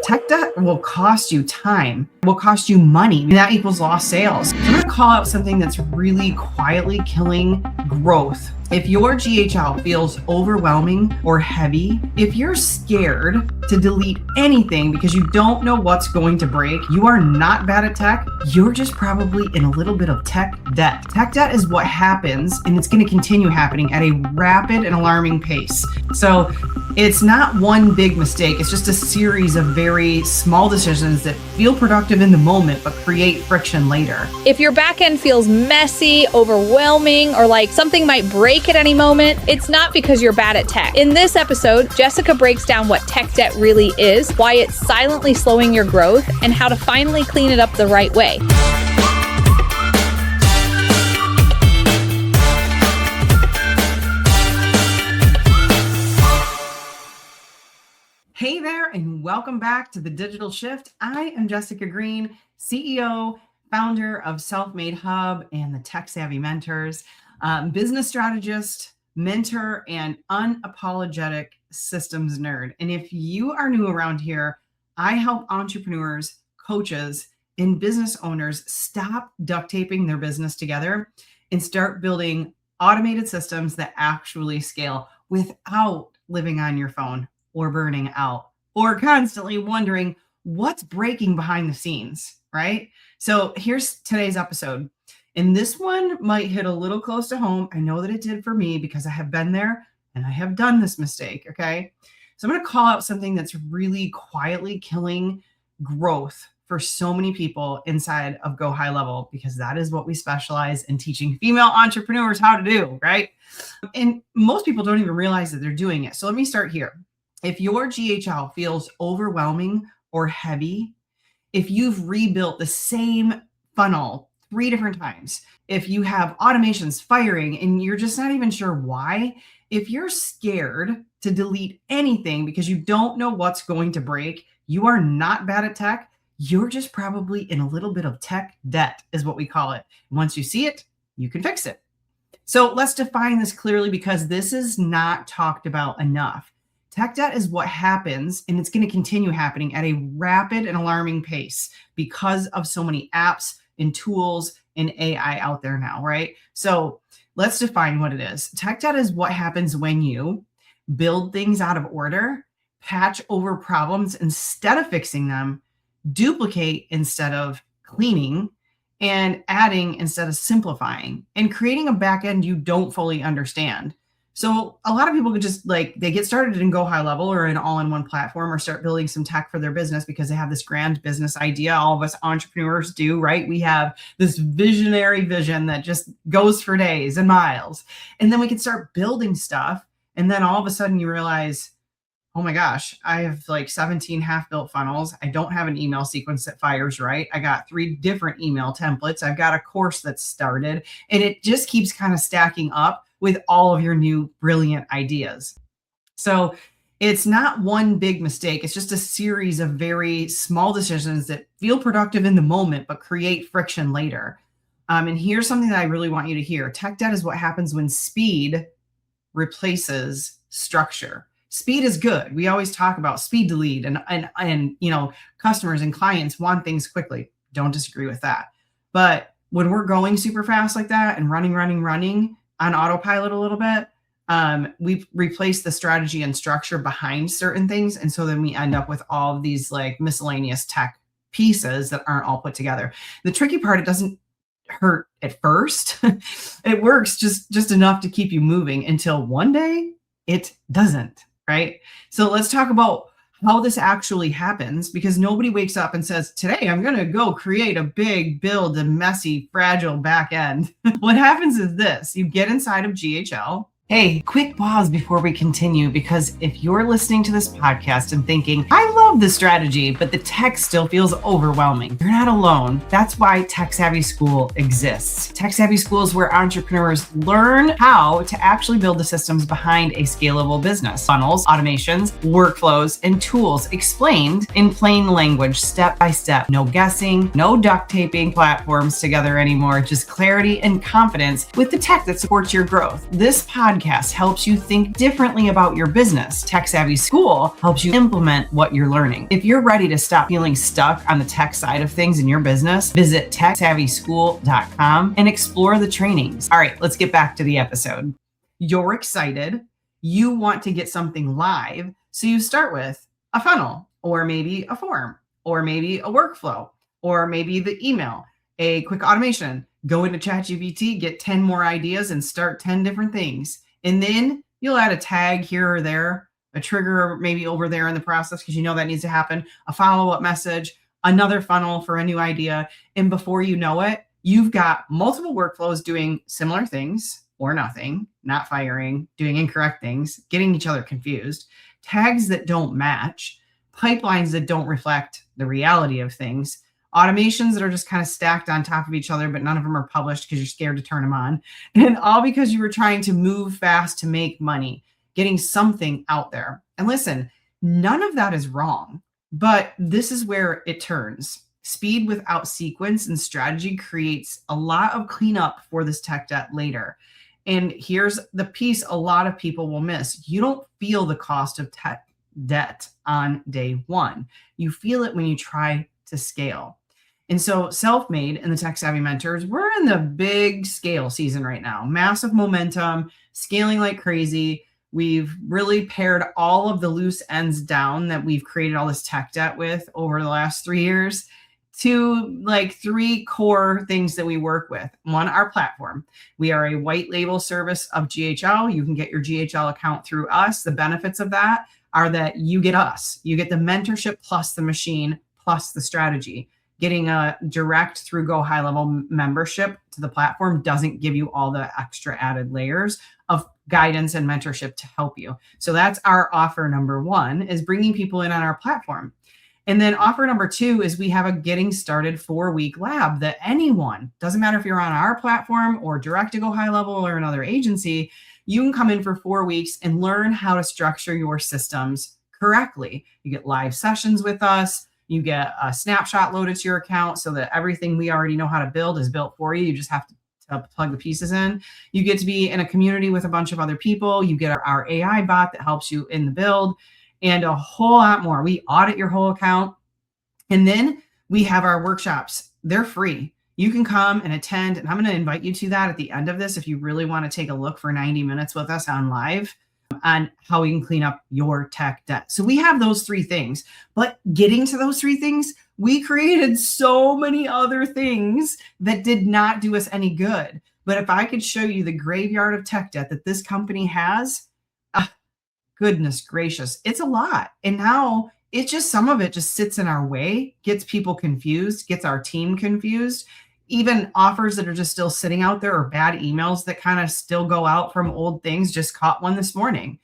Tech debt will cost you time, will cost you money. And that equals lost sales. I'm going to call out something that's really quietly killing growth. If your GHL feels overwhelming or heavy, if you're scared to delete anything because you don't know what's going to break, you are not bad at tech. You're just probably in a little bit of tech debt. Tech debt is what happens, and it's going to continue happening at a rapid and alarming pace. So it's not one big mistake. It's just a series of very small decisions that feel productive in the moment, but create friction later. If your backend feels messy, overwhelming, or like something might break at any moment, it's not because you're bad at tech. In this episode, Jessica breaks down what tech debt really is, why it's silently slowing your growth, and how to finally clean it up the right way. Hey there, and welcome back to The Digital Shift. I am Jessica Green, CEO, founder of Self-Made Hub and the Tech Savvy Mentors, business strategist, mentor, and unapologetic systems nerd. And if you are new around here, I help entrepreneurs, coaches, and business owners stop duct taping their business together and start building automated systems that actually scale without living on your phone or burning out or constantly wondering what's breaking behind the scenes, right? So here's today's episode. And this one might hit a little close to home. I know that it did for me because I have been there and I have done this mistake, okay? So I'm going to call out something that's really quietly killing growth for so many people inside of Go High Level, because that is what we specialize in teaching female entrepreneurs how to do, right? And most people don't even realize that they're doing it. So let me start here. If your GHL feels overwhelming or heavy, if you've rebuilt the same funnel 3 different times, if you have automations firing and you're just not even sure why, if you're scared to delete anything because you don't know what's going to break, you are not bad at tech. You're just probably in a little bit of tech debt is what we call it. Once you see it, you can fix it. So let's define this clearly, because this is not talked about enough. Tech debt is what happens, and it's going to continue happening at a rapid and alarming pace because of so many apps and tools and AI out there now, right? So let's define what it is. Tech debt is what happens when you build things out of order, patch over problems instead of fixing them, duplicate instead of cleaning, and adding instead of simplifying, and creating a backend you don't fully understand. So a lot of people could just they get started in Go High Level or an all-in-one platform, or start building some tech for their business because they have this grand business idea. All of us entrepreneurs do, right? We have this visionary vision that just goes for days and miles. And then we can start building stuff. And then all of a sudden you realize, oh my gosh, I have 17 half-built funnels. I don't have an email sequence that fires right. I got 3 different email templates. I've got a course that's started, and it just keeps kind of stacking up with all of your new brilliant ideas. So it's not one big mistake. It's just a series of very small decisions that feel productive in the moment, but create friction later. And here's something that I really want you to hear. Tech debt is what happens when speed replaces structure. Speed is good. We always talk about speed to lead, and customers and clients want things quickly. Don't disagree with that. But when we're going super fast like that and running on autopilot a little bit, we replace the strategy and structure behind certain things. And so then we end up with all of these miscellaneous tech pieces that aren't all put together. The tricky part, it doesn't hurt at first. It works just enough to keep you moving until one day it doesn't, right? So let's talk about how this actually happens, because nobody wakes up and says, today I'm going to go create a big, build a messy, fragile back end. What happens is this: you get inside of GHL. Hey, quick pause before we continue, because if you're listening to this podcast and thinking, I love this strategy, but the tech still feels overwhelming, you're not alone. That's why Tech Savvy School exists. Tech Savvy School is where entrepreneurs learn how to actually build the systems behind a scalable business. Funnels, automations, workflows, and tools explained in plain language, step by step. No guessing, no duct taping platforms together anymore, just clarity and confidence with the tech that supports your growth. This podcast podcast helps you think differently about your business. Tech Savvy School helps you implement what you're learning. If you're ready to stop feeling stuck on the tech side of things in your business, visit techsavvyschool.com and explore the trainings. All right, let's get back to the episode. You're excited. You want to get something live. So you start with a funnel, or maybe a form, or maybe a workflow, or maybe the email, a quick automation. Go into ChatGPT, get 10 more ideas and start 10 different things. And then you'll add a tag here or there, a trigger maybe over there in the process because you know that needs to happen, a follow-up message, another funnel for a new idea. And before you know it, you've got multiple workflows doing similar things or nothing, not firing, doing incorrect things, getting each other confused, tags that don't match, pipelines that don't reflect the reality of things, automations that are just kind of stacked on top of each other, but none of them are published because you're scared to turn them on. And all because you were trying to move fast to make money, getting something out there. And listen, none of that is wrong, but this is where it turns. Speed without sequence and strategy creates a lot of cleanup for this tech debt later. And here's the piece a lot of people will miss. You don't feel the cost of tech debt on day one. You feel it when you try to scale. And so Self-Made and the Tech Savvy Mentors, we're in the big scale season right now. Massive momentum, scaling like crazy. We've really pared all of the loose ends down that we've created all this tech debt with over the last 3 years to like 3 core things that we work with. One, our platform. We are a white label service of GHL. You can get your GHL account through us. The benefits of that are that you get us. You get the mentorship plus the machine plus the strategy. Getting a direct through Go High Level membership to the platform doesn't give you all the extra added layers of guidance and mentorship to help you. So that's our offer number 1, is bringing people in on our platform. And then offer number 2 is we have a getting started 4-week lab that anyone, doesn't matter if you're on our platform or direct to Go High Level or another agency, you can come in for 4 weeks and learn how to structure your systems correctly. You get live sessions with us. You get a snapshot loaded to your account so that everything we already know how to build is built for you. You just have to plug the pieces in. You get to be in a community with a bunch of other people. You get our AI bot that helps you in the build and a whole lot more. We audit your whole account. And then we have our workshops. They're free. You can come and attend, and I'm going to invite you to that at the end of this if you really want to take a look for 90 minutes with us on live on how we can clean up your tech debt. So we have those 3 things, but getting to those 3 things, we created so many other things that did not do us any good. But if I could show you the graveyard of tech debt that this company has, goodness gracious, it's a lot. And now it's just, some of it just sits in our way, gets people confused, gets our team confused. Even offers that are just still sitting out there, or bad emails that kind of still go out from old things. Just caught one this morning.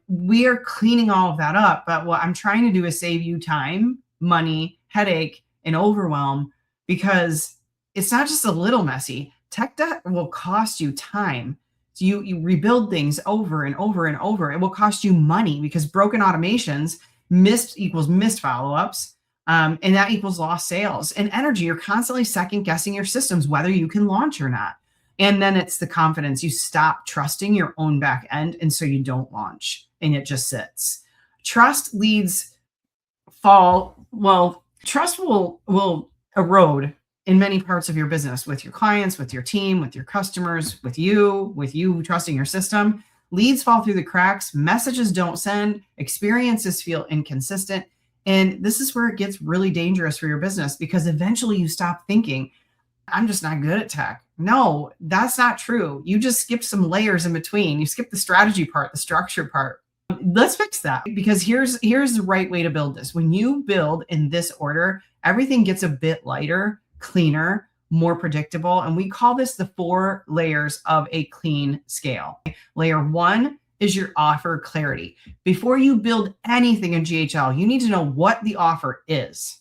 We are cleaning all of that up. But what I'm trying to do is save you time, money, headache, and overwhelm, because it's not just a little messy. Tech debt will cost you time. So you rebuild things over and over and over. It will cost you money because broken automations, missed equals missed follow-ups. And that equals lost sales and energy. You're constantly second guessing your systems, whether you can launch or not. And then it's the confidence. You stop trusting your own back end. And so you don't launch and it just sits. Trust leads trust will erode in many parts of your business, with your clients, with your team, with your customers, with you trusting your system. Leads fall through the cracks. Messages don't send. Experiences feel inconsistent. And this is where it gets really dangerous for your business, because eventually you stop thinking, I'm just not good at tech. No, that's not true. You just skipped some layers in between. You skipped the strategy part, the structure part. Let's fix that, because here's the right way to build this. When you build in this order, everything gets a bit lighter, cleaner, more predictable. And we call this the 4 layers of a clean scale. Layer 1 is your offer clarity. Before you build anything in GHL, you need to know what the offer is,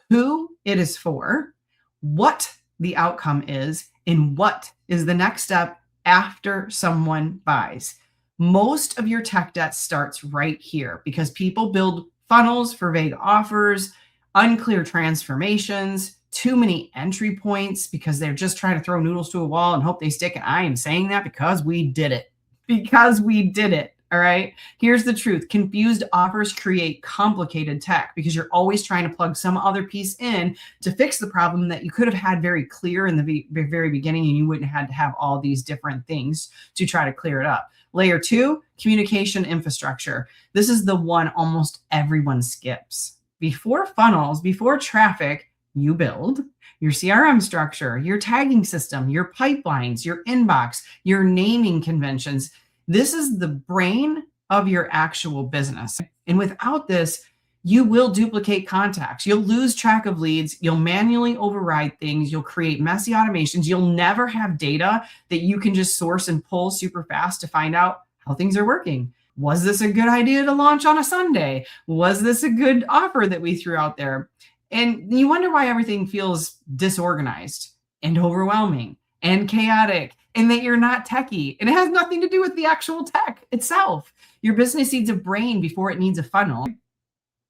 who it is for, what the outcome is, and what is the next step after someone buys. Most of your tech debt starts right here, because people build funnels for vague offers, unclear transformations, too many entry points because they're just trying to throw noodles to a wall and hope they stick. And I am saying that because we did it. because we did it. All right. Here's the truth. Confused offers create complicated tech because you're always trying to plug some other piece in to fix the problem that you could have had very clear in the very beginning, and you wouldn't have had to have all these different things to try to clear it up. Layer 2, communication infrastructure. This is the one almost everyone skips. Before funnels, before traffic, you build your CRM structure, your tagging system, your pipelines, your inbox, your naming conventions. This is the brain of your actual business. And without this, you will duplicate contacts. You'll lose track of leads. You'll manually override things. You'll create messy automations. You'll never have data that you can just source and pull super fast to find out how things are working. Was this a good idea to launch on a Sunday? Was this a good offer that we threw out there? And you wonder why everything feels disorganized and overwhelming and chaotic, and that you're not techie. And it has nothing to do with the actual tech itself. Your business needs a brain before it needs a funnel.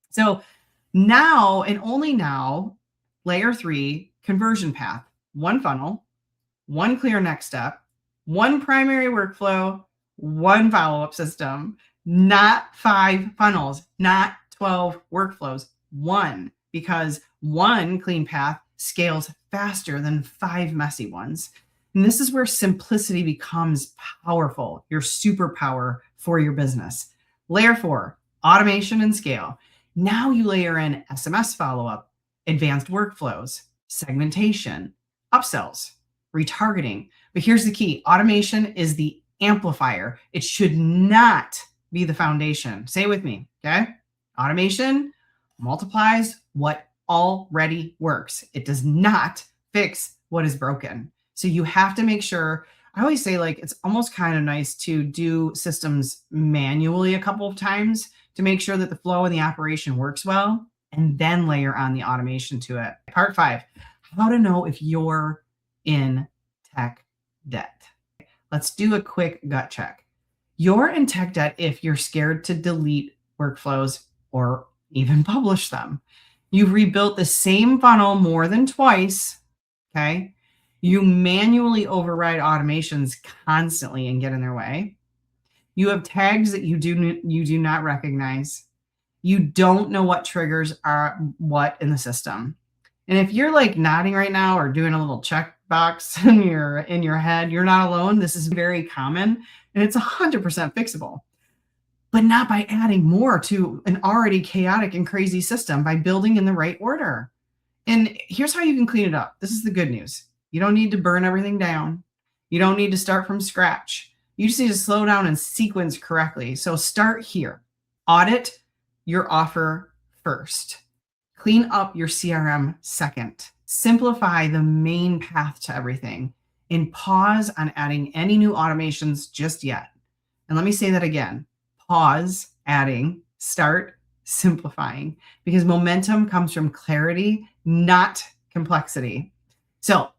So now, and only now, layer 3, conversion path. One funnel, one clear next step, one primary workflow, one follow-up system, not 5 funnels, not 12 workflows, one, because one clean path scales faster than 5 messy ones. And this is where simplicity becomes powerful, your superpower for your business. Layer 4, automation and scale. Now you layer in SMS follow-up, advanced workflows, segmentation, upsells, retargeting. But here's the key. Automation is the amplifier. It should not be the foundation. Say it with me, okay? Automation multiplies what already works. It does not fix what is broken. So you have to make sure, I always say, like, it's almost kind of nice to do systems manually a couple of times to make sure that the flow and the operation works well, and then layer on the automation to it. Part 5, how to know if you're in tech debt. Let's do a quick gut check. You're in tech debt if you're scared to delete workflows or even publish them. You've rebuilt the same funnel more than twice, okay? You manually override automations constantly and get in their way. You have tags that you do not recognize. You don't know what triggers are what in the system. And if you're like nodding right now or doing a little check box in your head, you're not alone. This is very common, and it's 100% fixable. But not by adding more to an already chaotic and crazy system, by building in the right order. And here's how you can clean it up. This is the good news. You don't need to burn everything down. You don't need to start from scratch. You just need to slow down and sequence correctly. So start here. Audit your offer first. Clean up your CRM second. Simplify the main path to everything, and pause on adding any new automations just yet. And let me say that again. Pause adding, start simplifying, because momentum comes from clarity, not complexity. So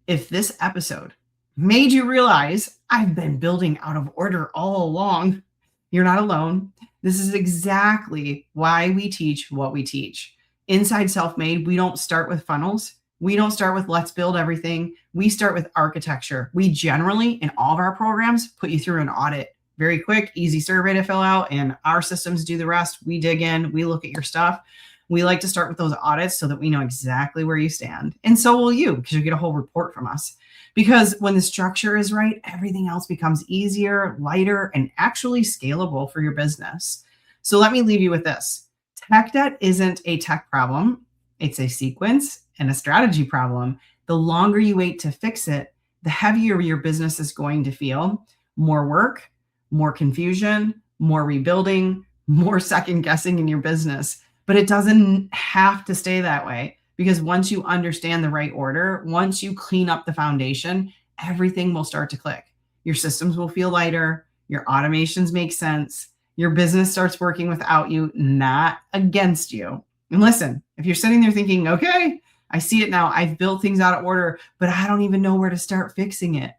if this episode made you realize I've been building out of order all along, you're not alone. This is exactly why we teach what we teach. Inside Self-Made, we don't start with funnels. We don't start with let's build everything. We start with architecture. We generally, in all of our programs, put you through an audit. Very quick, easy survey to fill out, and our systems do the rest. We dig in, we look at your stuff. We like to start with those audits so that we know exactly where you stand. And so will you, because you get a whole report from us. Because when the structure is right, everything else becomes easier, lighter, and actually scalable for your business. So let me leave you with this. Tech debt isn't a tech problem. It's a sequence and a strategy problem. The longer you wait to fix it, the heavier your business is going to feel. More work, more confusion, more rebuilding, more second guessing in your business. But it doesn't have to stay that way, because once you understand the right order, once you clean up the foundation, everything will start to click. Your systems will feel lighter. Your automations make sense. Your business starts working without you, not against you. And listen, if you're sitting there thinking, okay, I see it now. I've built things out of order, but I don't even know where to start fixing it.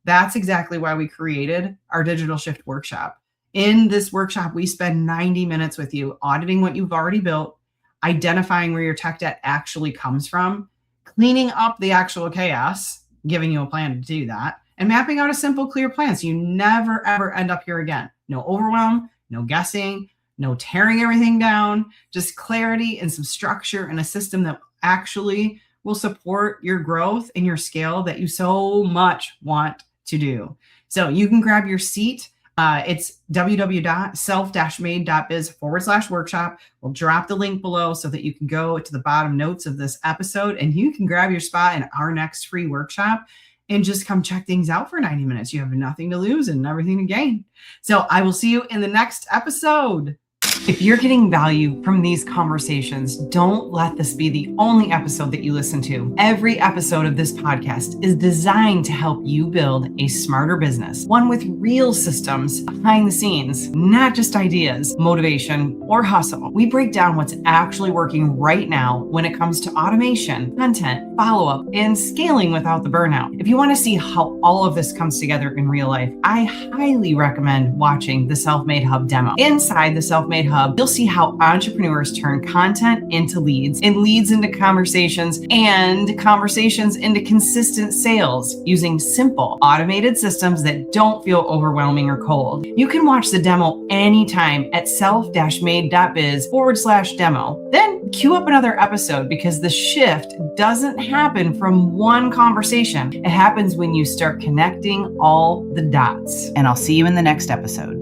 That's exactly why we created our Digital Shift workshop. In this workshop, we spend 90 minutes with you auditing what you've already built, identifying where your tech debt actually comes from, cleaning up the actual chaos, giving you a plan to do that, and mapping out a simple, clear plan so you never, ever end up here again. No overwhelm, no guessing, no tearing everything down, just clarity and some structure and a system that actually will support your growth and your scale that you so much want to do. So you can grab your seat. It's www.self-made.biz/workshop. We'll drop the link below so that you can go to the bottom notes of this episode and you can grab your spot in our next free workshop and just come check things out for 90 minutes. You have nothing to lose and everything to gain. So I will see you in the next episode. If you're getting value from these conversations, don't let this be the only episode that you listen to. Every episode of this podcast is designed to help you build a smarter business, one with real systems behind the scenes, not just ideas, motivation, or hustle. We break down what's actually working right now when it comes to automation, content, follow-up, and scaling without the burnout. If you want to see how all of this comes together in real life, I highly recommend watching the Self-Made Hub demo. Inside the Self-Made Hub, you'll see how entrepreneurs turn content into leads and leads into conversations and conversations into consistent sales using simple automated systems that don't feel overwhelming or cold. You can watch the demo anytime at self-made.biz/demo. Then queue up another episode because the shift doesn't happen from one conversation. It happens when you start connecting all the dots. And I'll see you in the next episode.